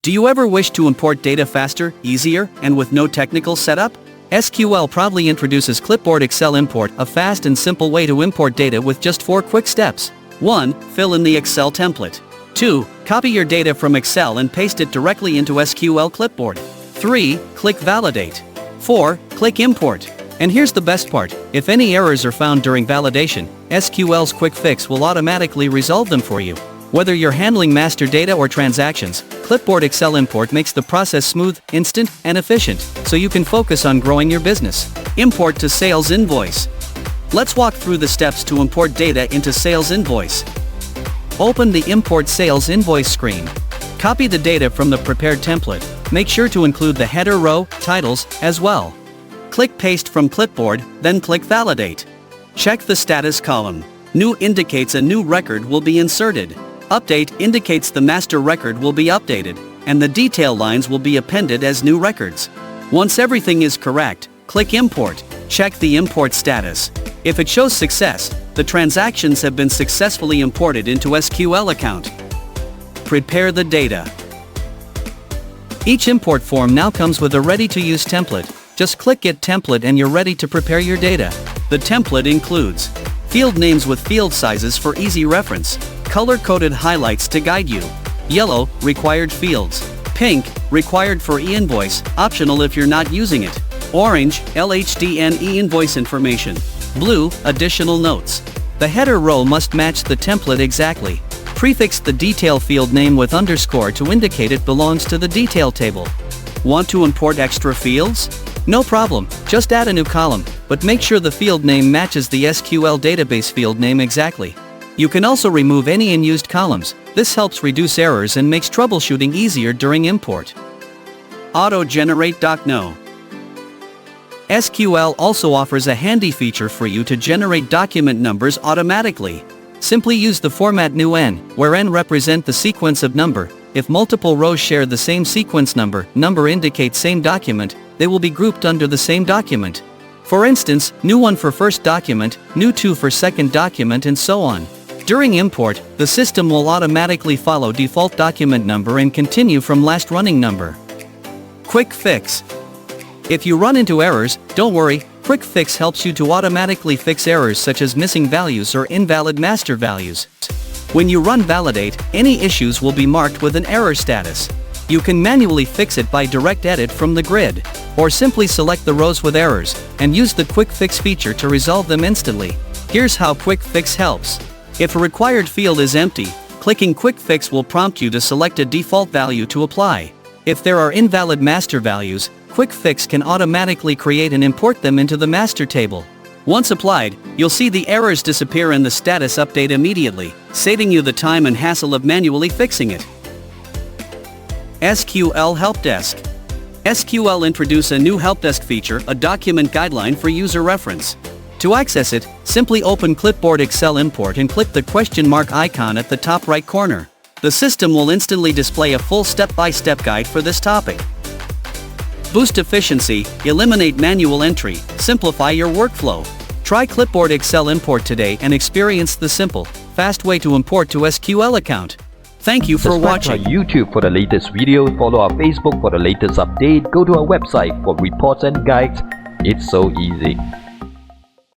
Do you ever wish to import data faster, easier, and with no technical setup? SQL proudly introduces Clipboard Excel Import, a fast and simple way to import data with just 4 quick steps. 1. Fill in the Excel template. 2. Copy your data from Excel and paste it directly into SQL Clipboard. 3. Click Validate. 4. Click Import. And here's the best part: if any errors are found during validation, SQL's quick fix will automatically resolve them for you. Whether you're handling master data or transactions, Clipboard Excel Import makes the process smooth, instant, and efficient, so you can focus on growing your business. Import to Sales Invoice. Let's walk through the steps to import data into Sales Invoice. Open the Import Sales Invoice screen. Copy the data from the prepared template. Make sure to include the header row, titles, as well. Click Paste from Clipboard, then click Validate. Check the status column. New indicates a new record will be inserted. Update indicates the master record will be updated, and the detail lines will be appended as new records. Once everything is correct, click Import. Check the import status. If it shows success, the transactions have been successfully imported into SQL account. Prepare the data. Each import form now comes with a ready-to-use template. Just click Get Template and you're ready to prepare your data. The template includes field names with field sizes for easy reference, color-coded highlights to guide you, yellow, required fields, pink, required for e-invoice, optional if you're not using it, orange, LHDN e-invoice information, blue, additional notes. The header row must match the template exactly. Prefix the detail field name with underscore to indicate it belongs to the detail table. Want to import extra fields? No problem, just add a new column, but make sure the field name matches the SQL database field name exactly. You can also remove any unused columns. This helps reduce errors and makes troubleshooting easier during import. Auto-generate DocNo. SQL also offers a handy feature for you to generate document numbers automatically. Simply use the format new n, where n represent the sequence of number. If multiple rows share the same sequence number indicates same document, they will be grouped under the same document. For instance, new 1 for first document, new 2 for second document, and so on. During import, the system will automatically follow default document number and continue from last running number. Quick Fix. If you run into errors, don't worry, Quick Fix helps you to automatically fix errors such as missing values or invalid master values. When you run Validate, any issues will be marked with an error status. You can manually fix it by direct edit from the grid, or simply select the rows with errors, and use the Quick Fix feature to resolve them instantly. Here's how Quick Fix helps. If a required field is empty, clicking Quick Fix will prompt you to select a default value to apply. If there are invalid master values, Quick Fix can automatically create and import them into the master table. Once applied, you'll see the errors disappear and the status update immediately, saving you the time and hassle of manually fixing it. SQL Helpdesk. SQL introduced a new Helpdesk feature, a document guideline for user reference. To access it, simply open Clipboard Excel Import and click the question mark icon at the top right corner. The system will instantly display a full step-by-step guide for this topic. Boost efficiency, eliminate manual entry, simplify your workflow. Try Clipboard Excel Import today and experience the simple, fast way to import to SQL account. Thank you for watching. Subscribe to our YouTube for the latest video, follow our Facebook for the latest update, go to our website for reports and guides. It's so easy.